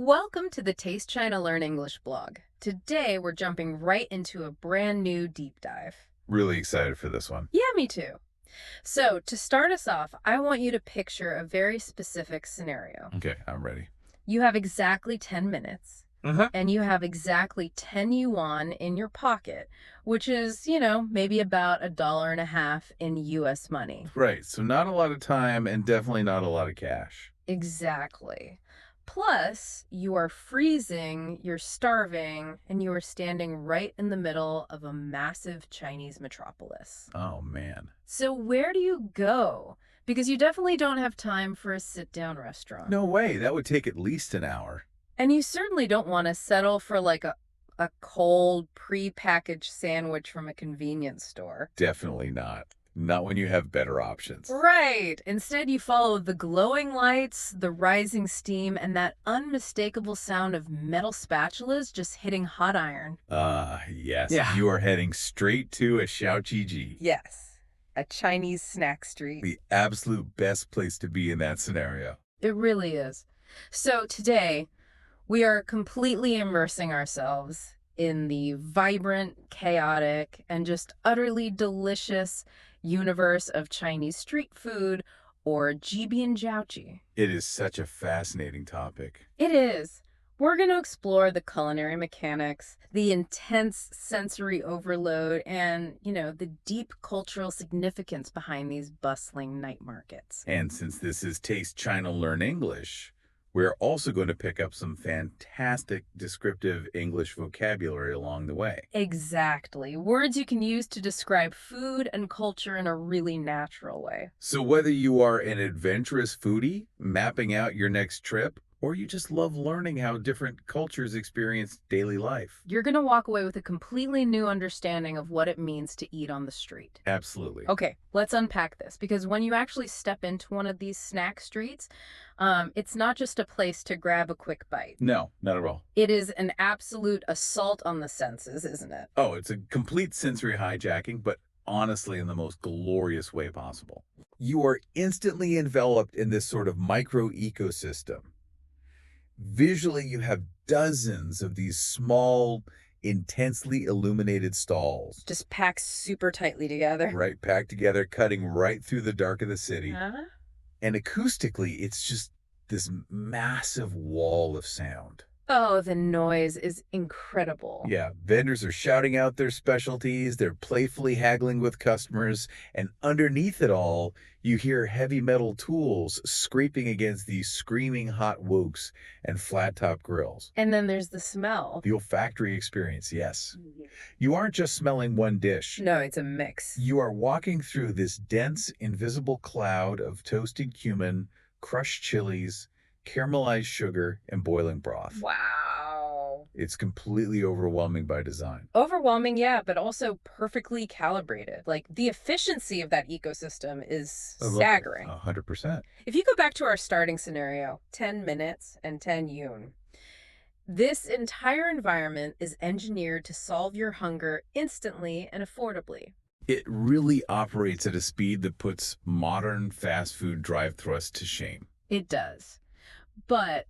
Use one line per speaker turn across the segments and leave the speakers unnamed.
Welcome to the Taste China Learn English blog. Today we're jumping right into a brand new deep dive.
Really excited for this one.
Yeah, me too. So, to start us off, I want you to picture a very specific scenario.
Okay, I'm ready.
You have exactly 10 minutes,
Uh-huh.
and you have exactly 10 yuan in your pocket, which is, maybe about $1.50 in US money.
Right, so not a lot of time and definitely not a lot of cash.
Exactly. Plus, you are freezing, you're starving, and you are standing right in the middle of a massive Chinese metropolis.
Oh, man.
So, where do you go? Because you definitely don't have time for a sit down restaurant.
No way, that would take at least an hour.
And you certainly don't want to settle for like a cold, pre-packaged sandwich from a convenience store.
Definitely not. Not when you have better options.
Right. Instead, you follow the glowing lights, the rising steam, and that unmistakable sound of metal spatulas just hitting hot iron.
Yes.
Yeah.
You are heading straight to a Xiaoqiji.
Yes. A Chinese snack street.
The absolute best place to be in that scenario.
It really is. So today, we are completely immersing ourselves in the vibrant, chaotic, and just utterly delicious universe of Chinese street food, or jibi and jiaoqi.
It is such a fascinating topic.
It is. We're going to explore the culinary mechanics, the intense sensory overload, and, the deep cultural significance behind these bustling night markets.
And since this is Taste China Learn English, we're also going to pick up some fantastic descriptive English vocabulary along the way.
Exactly. Words you can use to describe food and culture in a really natural way.
So whether you are an adventurous foodie, mapping out your next trip, or you just love learning how different cultures experience daily life.
You're going to walk away with a completely new understanding of what it means to eat on the street.
Absolutely.
Okay, let's unpack this, because when you actually step into one of these snack streets, it's not just a place to grab a quick bite.
No, not at all.
It is an absolute assault on the senses, isn't it?
Oh, it's a complete sensory hijacking, but honestly in the most glorious way possible. You are instantly enveloped in this sort of micro ecosystem. Visually, you have dozens of these small, intensely illuminated stalls.
Just packed super tightly together.
Right, packed together, cutting right through the dark of the city.
Huh?
And acoustically, it's just this massive wall of sound.
Oh, the noise is incredible.
Yeah, vendors are shouting out their specialties, they're playfully haggling with customers, and underneath it all, you hear heavy metal tools scraping against these screaming hot woks and flat-top grills.
And then there's the smell.
The olfactory experience, yes. You aren't just smelling one dish.
No, it's a mix.
You are walking through this dense, invisible cloud of toasted cumin, crushed chilies, caramelized sugar, and boiling broth.
Wow.
It's completely overwhelming by design.
Overwhelming, yeah, but also perfectly calibrated. Like, the efficiency of that ecosystem is staggering.
100%.
If you go back to our starting scenario, 10 minutes and 10 yun, this entire environment is engineered to solve your hunger instantly and affordably.
It really operates at a speed that puts modern fast food drive-thrus to shame.
It does. But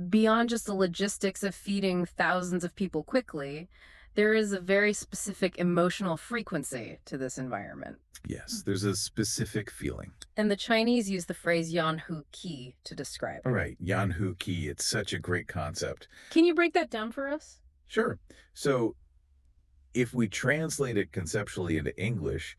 beyond just the logistics of feeding thousands of people quickly, there is a very specific emotional frequency to this environment.
Yes, there's a specific feeling.
And the Chinese use the phrase yan hu qi to describe it.
All right, Yan Hu Qi, it's such a great concept.
Can you break that down for us?
Sure. So if we translate it conceptually into English,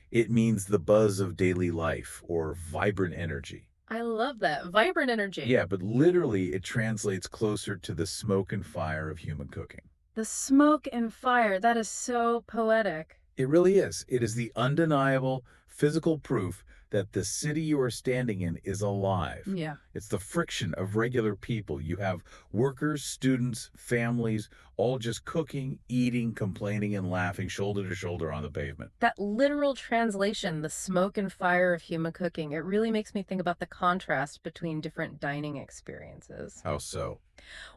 it means the buzz of daily life or vibrant energy.
I love that. Vibrant energy.
Yeah, but literally it translates closer to the smoke and fire of human cooking.
The smoke and fire, that is so poetic.
It really is. It is the undeniable physical proof that the city you are standing in is alive.
Yeah.
It's the friction of regular people. You have workers, students, families, all just cooking, eating, complaining, and laughing shoulder to shoulder on the pavement.
That literal translation, the smoke and fire of human cooking, it really makes me think about the contrast between different dining experiences.
How so?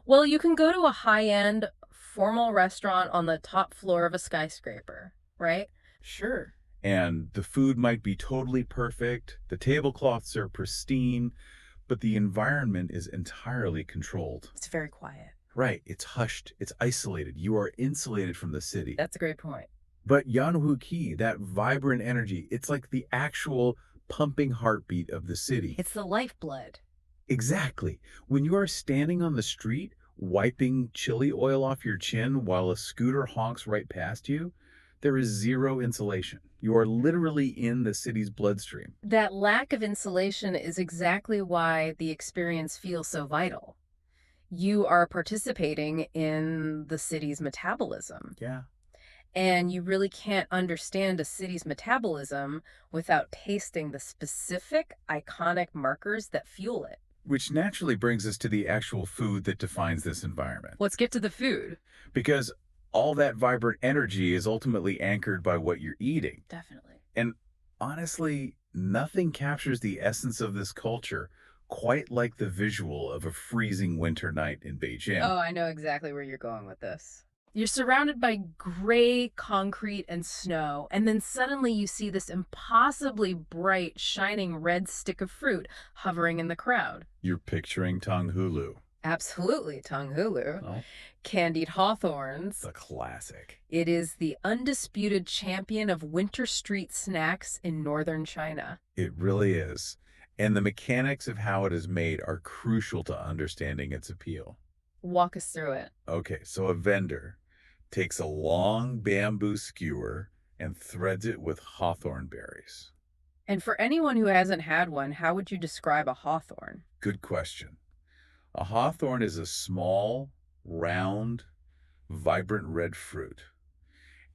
Well, you can go to a high-end, formal restaurant on the top floor of a skyscraper, right?
Sure. And the food might be totally perfect, the tablecloths are pristine, but the environment is entirely controlled.
It's very quiet.
Right, it's hushed, it's isolated. You are insulated from the city.
That's a great point.
But Yanhu Ki, that vibrant energy, it's like the actual pumping heartbeat of the city.
It's the lifeblood.
Exactly. When you are standing on the street, wiping chili oil off your chin while a scooter honks right past you, there is zero insulation. You are literally in the city's bloodstream.
That lack of insulation is exactly why the experience feels so vital. You are participating in the city's metabolism.
Yeah.
And you really can't understand a city's metabolism without tasting the specific iconic markers that fuel it.
Which naturally brings us to the actual food that defines this environment.
Let's get to the food.
Because all that vibrant energy is ultimately anchored by what you're eating.
Definitely.
And honestly, nothing captures the essence of this culture quite like the visual of a freezing winter night in Beijing.
Oh, I know exactly where you're going with this. You're surrounded by gray concrete and snow, and then suddenly you see this impossibly bright, shining red stick of fruit hovering in the crowd.
You're picturing Tonghulu.
Absolutely, Tonghulu.
Oh,
Candied hawthorns.
it's a classic.
It is the undisputed champion of winter street snacks in northern China.
It really is. And the mechanics of how it is made are crucial to understanding its appeal.
Walk us through it.
Okay, so a vendor takes a long bamboo skewer and threads it with hawthorn berries.
And for anyone who hasn't had one, how would you describe a hawthorn?
Good question. A hawthorn is a small, round, vibrant red fruit,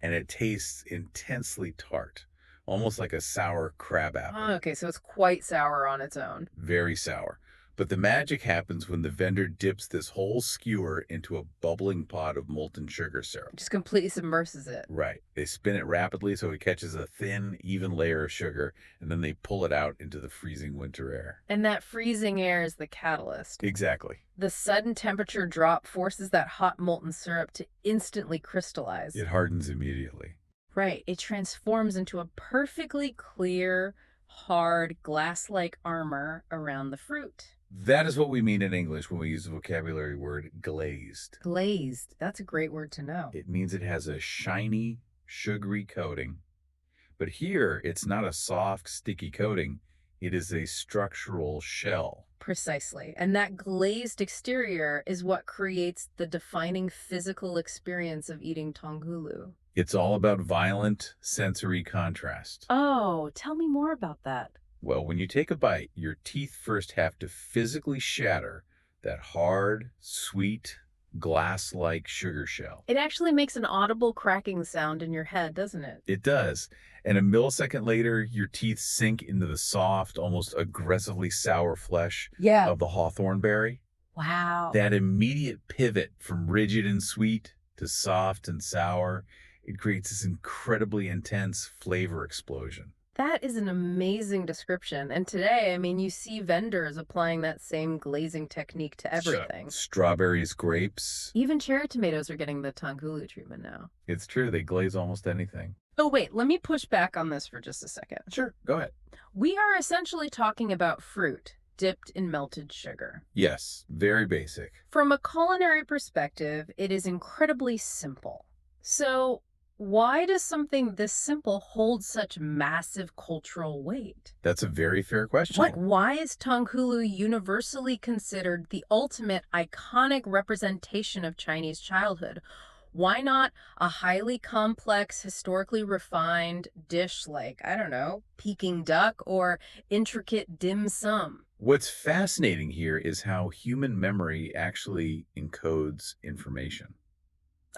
and it tastes intensely tart, almost like a sour crab apple.
Oh, okay, so it's quite sour on its own.
Very sour. But the magic happens when the vendor dips this whole skewer into a bubbling pot of molten sugar syrup.
It just completely submerses it.
Right. They spin it rapidly so it catches a thin, even layer of sugar, and then they pull it out into the freezing winter air.
And that freezing air is the catalyst.
Exactly.
The sudden temperature drop forces that hot molten syrup to instantly crystallize.
It hardens immediately.
Right. It transforms into a perfectly clear, hard, glass-like armor around the fruit.
That is what we mean in English when we use the vocabulary word glazed.
Glazed. That's a great word to know.
It means it has a shiny, sugary coating. But here, it's not a soft, sticky coating. It is a structural shell.
Precisely. And that glazed exterior is what creates the defining physical experience of eating Tonghulu.
It's all about violent sensory contrast.
Oh, tell me more about that.
Well, when you take a bite, your teeth first have to physically shatter that hard, sweet, glass-like sugar shell.
It actually makes an audible cracking sound in your head, doesn't it?
It does. And a millisecond later, your teeth sink into the soft, almost aggressively sour flesh of the hawthorn berry.
Wow.
That immediate pivot from rigid and sweet to soft and sour, it creates this incredibly intense flavor explosion.
That is an amazing description. And today, I mean, you see vendors applying that same glazing technique to everything.
Strawberries, grapes.
Even cherry tomatoes are getting the Tonghulu treatment now.
It's true, they glaze almost anything.
Oh, wait, let me push back on this for just a second.
Sure, go ahead.
We are essentially talking about fruit dipped in melted sugar.
Yes, very basic.
From a culinary perspective, it is incredibly simple. So, why does something this simple hold such massive cultural weight?
That's a very fair question.
Like, why is Tonghulu universally considered the ultimate iconic representation of Chinese childhood? Why not a highly complex, historically refined dish like, I don't know, Peking duck or intricate dim sum?
What's fascinating here is how human memory actually encodes information.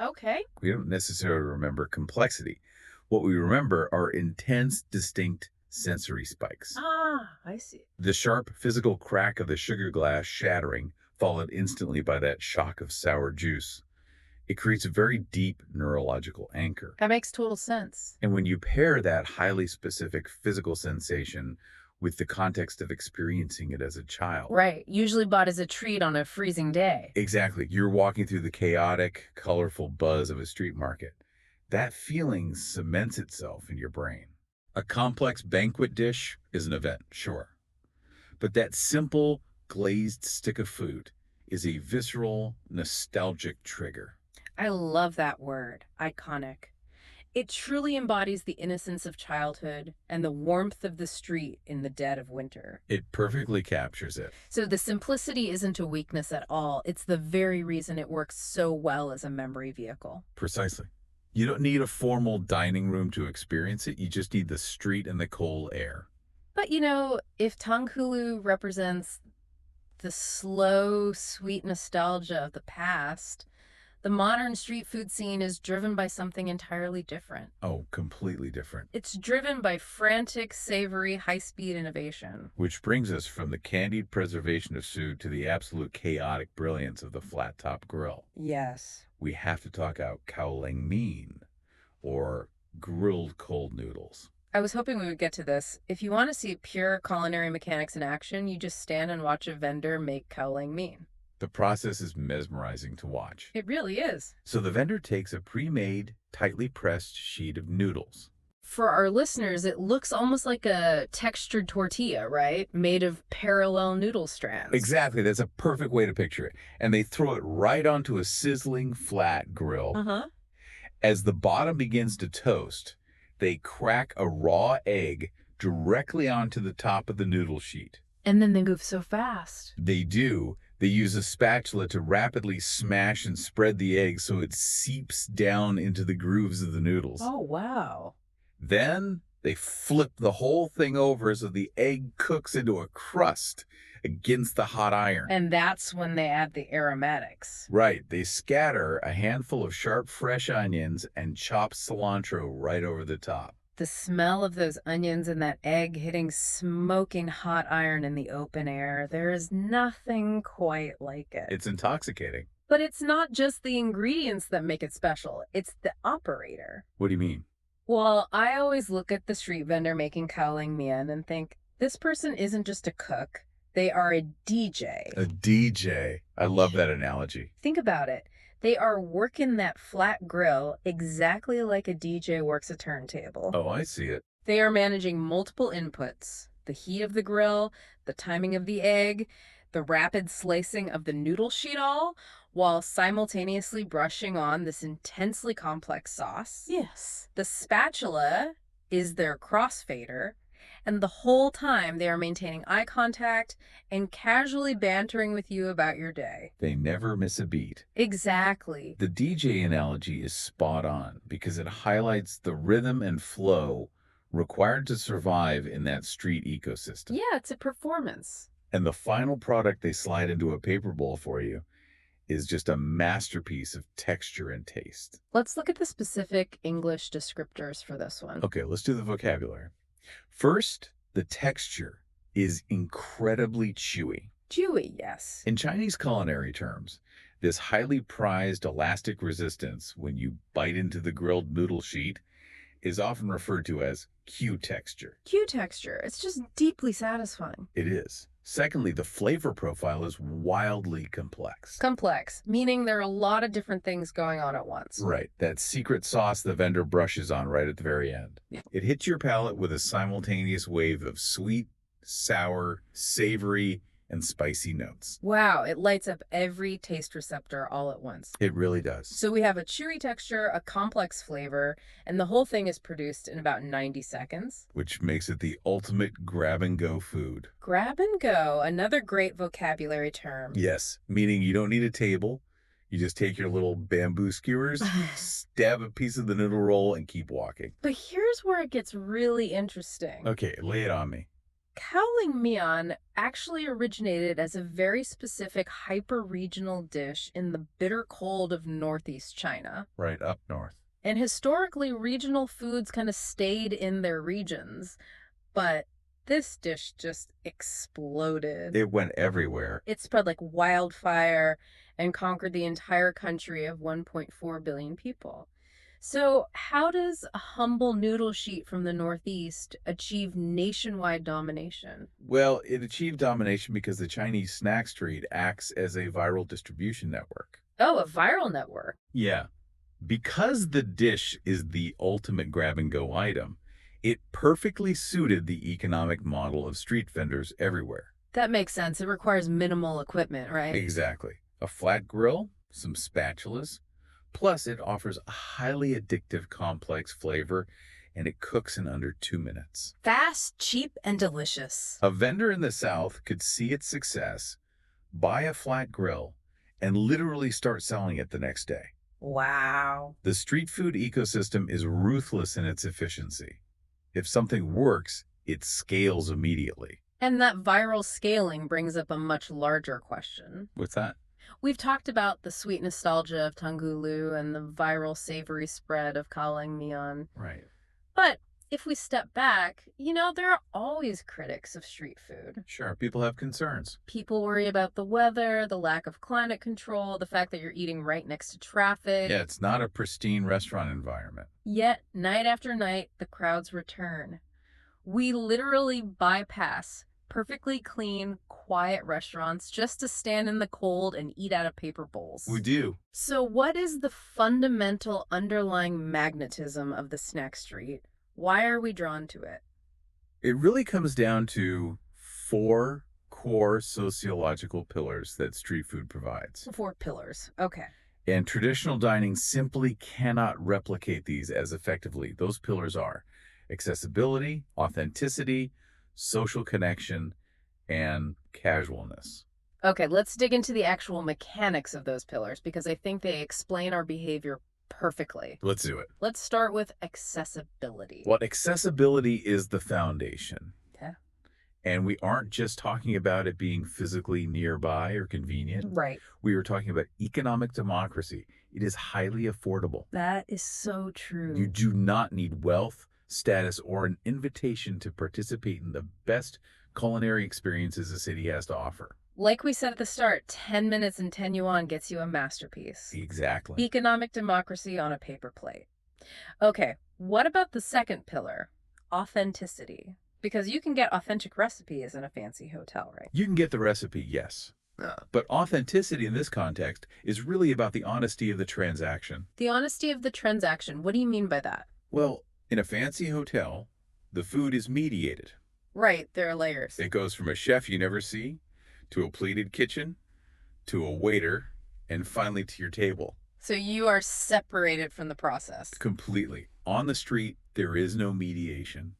Okay.
We don't necessarily remember complexity. What we remember are intense, distinct sensory spikes.
Ah, I see.
The sharp physical crack of the sugar glass shattering, followed instantly by that shock of sour juice. It creates a very deep neurological anchor.
That makes total sense.
And when you pair that highly specific physical sensation with the context of experiencing it as a child.
Right. Usually bought as a treat on a freezing day.
Exactly. You're walking through the chaotic, colorful buzz of a street market. That feeling cements itself in your brain. A complex banquet dish is an event, sure. But that simple, glazed stick of food is a visceral, nostalgic trigger.
I love that word, iconic. It truly embodies the innocence of childhood and the warmth of the street in the dead of winter.
It perfectly captures it.
So the simplicity isn't a weakness at all. It's the very reason it works so well as a memory vehicle.
Precisely. You don't need a formal dining room to experience it. You just need the street and the cold air.
But if Tanghulu represents the slow, sweet nostalgia of the past, the modern street food scene is driven by something entirely different.
Oh, completely different.
It's driven by frantic, savory, high-speed innovation.
Which brings us from the candied preservation of food to the absolute chaotic brilliance of the flat-top grill.
Yes.
We have to talk about kaolin mein, or grilled cold noodles.
I was hoping we would get to this. If you want to see pure culinary mechanics in action, you just stand and watch a vendor make kaolin mein.
The process is mesmerizing to watch.
It really is.
So the vendor takes a pre-made, tightly pressed sheet of noodles.
For our listeners, it looks almost like a textured tortilla, right? Made of parallel noodle strands.
Exactly, that's a perfect way to picture it. And they throw it right onto a sizzling, flat grill.
Uh-huh.
As the bottom begins to toast, they crack a raw egg directly onto the top of the noodle sheet.
And then they move so fast.
They do. They use a spatula to rapidly smash and spread the egg so it seeps down into the grooves of the noodles.
Oh, wow.
Then they flip the whole thing over so the egg cooks into a crust against the hot iron.
And that's when they add the aromatics.
Right. They scatter a handful of sharp, fresh onions and chopped cilantro right over the top.
The smell of those onions and that egg hitting smoking hot iron in the open air, there is nothing quite like it.
It's intoxicating.
But it's not just the ingredients that make it special, it's the operator.
What do you mean?
Well, I always look at the street vendor making kaolin mian and think, this person isn't just a cook, they are a DJ.
A DJ. I love that analogy.
Think about it. They are working that flat grill exactly like a DJ works a turntable.
Oh, I see it.
They are managing multiple inputs, the heat of the grill, the timing of the egg, the rapid slicing of the noodle sheet all, while simultaneously brushing on this intensely complex sauce.
Yes.
The spatula is their crossfader, and the whole time they are maintaining eye contact and casually bantering with you about your day.
They never miss a beat.
Exactly.
The DJ analogy is spot on because it highlights the rhythm and flow required to survive in that street ecosystem.
Yeah, it's a performance.
And the final product they slide into a paper bowl for you is just a masterpiece of texture and taste.
Let's look at the specific English descriptors for this one.
Okay, let's do the vocabulary. First, the texture is incredibly chewy.
Chewy, yes.
In Chinese culinary terms, this highly prized elastic resistance when you bite into the grilled noodle sheet is often referred to as Q texture.
Q texture. It's just deeply satisfying.
It is. Secondly, the flavor profile is wildly complex.
Complex, meaning there are a lot of different things going on at once.
Right, that secret sauce the vendor brushes on right at the very end. It hits your palate with a simultaneous wave of sweet, sour, savory, and spicy notes.
Wow, it lights up every taste receptor all at once.
It really does.
So we have a chewy texture, a complex flavor, and the whole thing is produced in about 90 seconds.
Which makes it the ultimate grab-and-go food.
Grab and go, another great vocabulary term.
Yes, meaning you don't need a table. You just take your little bamboo skewers, stab a piece of the noodle roll, and keep walking.
But here's where it gets really interesting.
Okay, lay it on me.
Kaoling mian actually originated as a very specific hyper-regional dish in the bitter cold of northeast China.
Right up north.
And historically, regional foods kind of stayed in their regions. But this dish just exploded.
It went everywhere.
It spread like wildfire and conquered the entire country of 1.4 billion people. So how does a humble noodle sheet from the Northeast achieve nationwide domination?
Well, it achieved domination because the Chinese snack street acts as a viral distribution network.
Oh, a viral network.
Yeah. Because the dish is the ultimate grab-and-go item, it perfectly suited the economic model of street vendors everywhere.
That makes sense. It requires minimal equipment, right?
Exactly. A flat grill, some spatulas, plus it offers a highly addictive complex flavor and it cooks in under 2 minutes.
Fast, cheap, and delicious.
A vendor in the South could see its success, buy a flat grill, and literally start selling it the next day.
Wow.
The street food ecosystem is ruthless in its efficiency. If something works, it scales immediately.
And that viral scaling brings up a much larger question.
What's that?
We've talked about the sweet nostalgia of Tangulu and the viral savory spread of Kalang Mian.
Right.
But if we step back, there are always critics of street food.
Sure, people have concerns.
People worry about the weather, the lack of climate control, the fact that you're eating right next to traffic.
Yeah, it's not a pristine restaurant environment.
Yet, night after night, the crowds return. We literally bypass perfectly clean, quiet restaurants just to stand in the cold and eat out of paper bowls.
We do.
So what is the fundamental underlying magnetism of the snack street? Why are we drawn to it?
It really comes down to 4 core sociological pillars that street food provides.
4 pillars. Okay.
And traditional dining simply cannot replicate these as effectively. Those pillars are accessibility, authenticity, social connection, and casualness.
Okay, let's dig into the actual mechanics of those pillars because I think they explain our behavior perfectly.
Let's do it.
Let's start with accessibility.
Well, accessibility is the foundation.
Okay.
And we aren't just talking about it being physically nearby or convenient.
Right.
We are talking about economic democracy. It is highly affordable.
That is so true.
You do not need wealth, status, or an invitation to participate in the best culinary experiences the city has to offer.
Like we said at the start, 10 minutes and 10 yuan gets you a masterpiece.
Exactly.
Economic democracy on a paper plate. Okay, what about the second pillar? Authenticity. Because you can get authentic recipes in a fancy hotel, right?
You can get the recipe, yes. But authenticity in this context is really about the honesty of the transaction.
The honesty of the transaction. What do you mean by that?
Well, in a fancy hotel, the food is mediated.
Right, there are layers.
It goes from a chef you never see, to a plated kitchen, to a waiter, and finally to your table.
So you are separated from the process.
Completely. On the street, there is no mediation.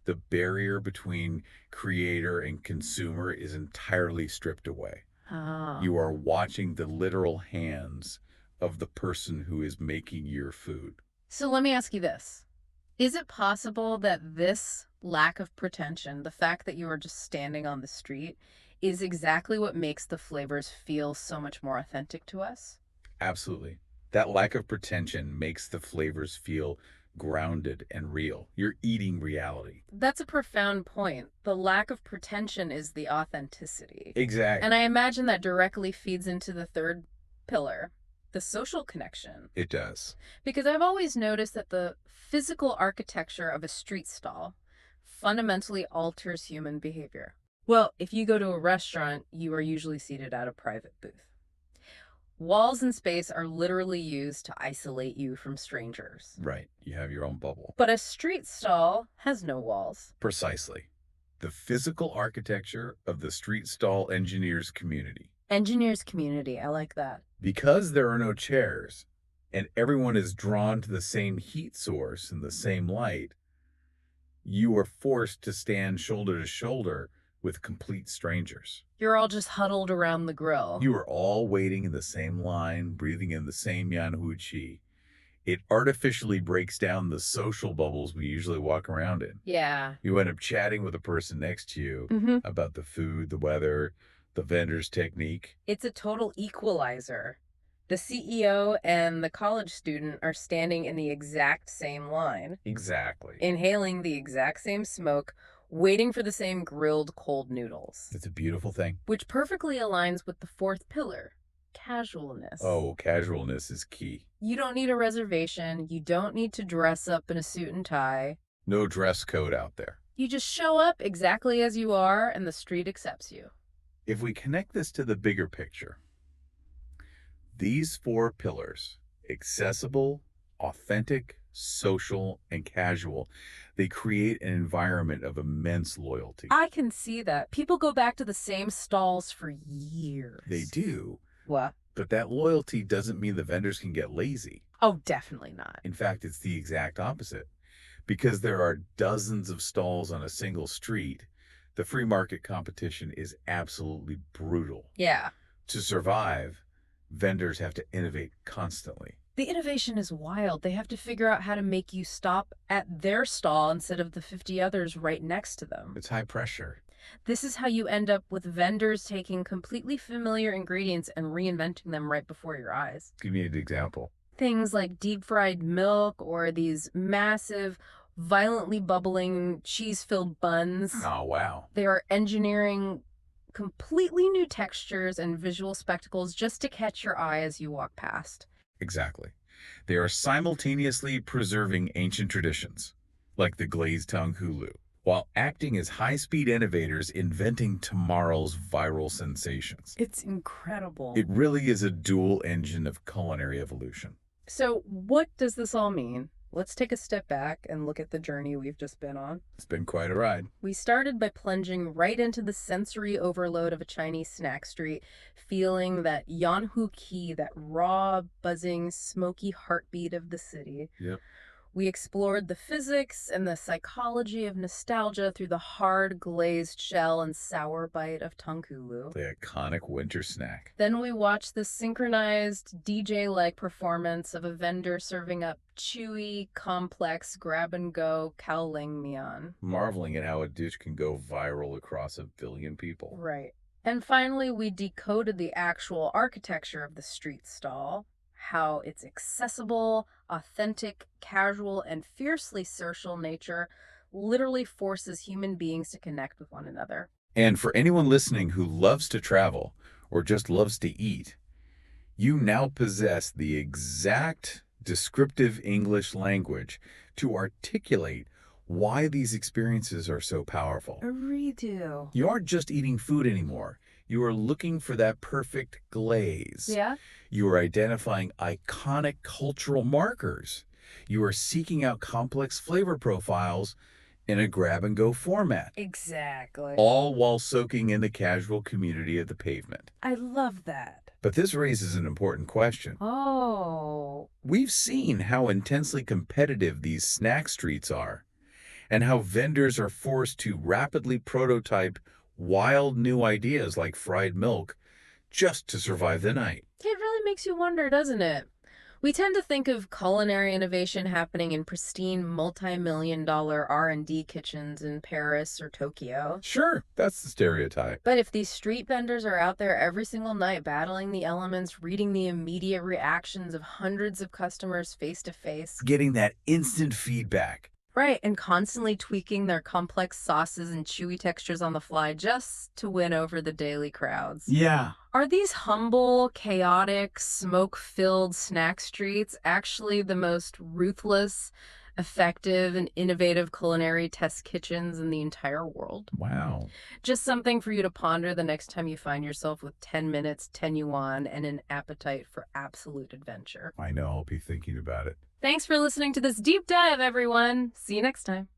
The barrier between creator and consumer is entirely stripped away.
Ah.
You are watching the literal hands of the person who is making your food.
So let me ask you this. Is it possible that this lack of pretension, the fact that you are just standing on the street, is exactly what makes the flavors feel so much more authentic to us?
Absolutely. That lack of pretension makes the flavors feel grounded and real. You're eating reality.
That's a profound point. The lack of pretension is the authenticity.
Exactly.
And I imagine that directly feeds into the third pillar, the social connection.
It does.
Because I've always noticed that the physical architecture of a street stall fundamentally alters human behavior. Well, if you go to a restaurant, you are usually seated at a private booth. Walls and space are literally used to isolate you from strangers.
Right. You have your own bubble.
But a street stall has no walls.
Precisely. The physical architecture of the street stall engineers community.
Engineers community, I like that.
Because there are no chairs and everyone is drawn to the same heat source and the same light, you are forced to stand shoulder to shoulder with complete strangers.
You're all just huddled around the grill.
You are all waiting in the same line, breathing in the same Yanhu Qi. It artificially breaks down the social bubbles we usually walk around in.
Yeah.
You end up chatting with the person next to you about the food, the weather, the vendor's technique.
It's a total equalizer. The CEO and the college student are standing in the exact same line.
Exactly.
Inhaling the exact same smoke, waiting for the same grilled cold noodles.
It's a beautiful thing.
Which perfectly aligns with the fourth pillar, casualness.
Oh, casualness is key.
You don't need a reservation. You don't need to dress up in a suit and tie.
No dress code out there.
You just show up exactly as you are and the street accepts you.
If we connect this to the bigger picture, these 4 pillars, accessible, authentic, social, and casual. They create an environment of immense loyalty.
I can see that. People go back to the same stalls for
They
years.
do,
What?
but that loyalty doesn't mean the vendors can get lazy.
Oh, definitely not.
In fact, it's the exact opposite. Because there are dozens of stalls on a single street, the free market competition is absolutely brutal.
Yeah.
To survive, vendors have to innovate constantly.
The innovation is wild. They have to figure out how to make you stop at their stall instead of the 50 others right next to them.
It's high pressure.
This is how you end up with vendors taking completely familiar ingredients and reinventing them right before your eyes.
Give me an example.
Things like deep fried milk or these massive, violently bubbling cheese-filled buns.
Oh, wow.
They are engineering completely new textures and visual spectacles just to catch your eye as you walk past.
Exactly. They are simultaneously preserving ancient traditions, like the glazed tongue hulu, while acting as high-speed innovators inventing tomorrow's viral sensations.
It's incredible.
It really is a dual engine of culinary evolution.
So what does this all mean? Let's take a step back and look at the journey we've just been on.
It's been quite a ride.
We started by plunging right into the sensory overload of a Chinese snack street, feeling that Yanhu Qi, that raw, buzzing, smoky heartbeat of the city.
Yep.
We explored the physics and the psychology of nostalgia through the hard, glazed shell and sour bite of tongkulu.
The iconic winter snack.
Then we watched the synchronized DJ-like performance of a vendor serving up chewy, complex, grab-and-go Kaoling mian.
Marveling at how a dish can go viral across 1 billion people.
Right. And finally, we decoded the actual architecture of the street stall, how its accessible, authentic, casual, and fiercely social nature literally forces human beings to connect with one another.
And for anyone listening who loves to travel or just loves to eat, you now possess the exact descriptive English language to articulate why these experiences are so powerful.
A redo.
You aren't just eating food anymore. You are looking for that perfect glaze.
Yeah?
You are identifying iconic cultural markers. You are seeking out complex flavor profiles in a grab-and-go format,
Exactly.
all while soaking in the casual community of the pavement.
I love that.
But this raises an important question.
Oh.
We've seen how intensely competitive these snack streets are, and how vendors are forced to rapidly prototype wild new ideas like fried milk just to survive the night.
It really makes you wonder, doesn't it? We tend to think of culinary innovation happening in pristine multi-million-dollar R&D kitchens in Paris or Tokyo.
Sure, that's the stereotype.
But if these street vendors are out there every single night battling the elements, reading the immediate reactions of hundreds of customers face to face,
Getting that instant feedback.
right, and constantly tweaking their complex sauces and chewy textures on the fly just to win over the daily crowds.
Yeah.
Are these humble, chaotic, smoke-filled snack streets actually the most ruthless, effective, and innovative culinary test kitchens in the entire world?
Wow.
Just something for you to ponder the next time you find yourself with 10 minutes, 10 yuan, and an appetite for absolute adventure.
I know, I'll be thinking about it.
Thanks for listening to this deep dive, everyone. See you next time.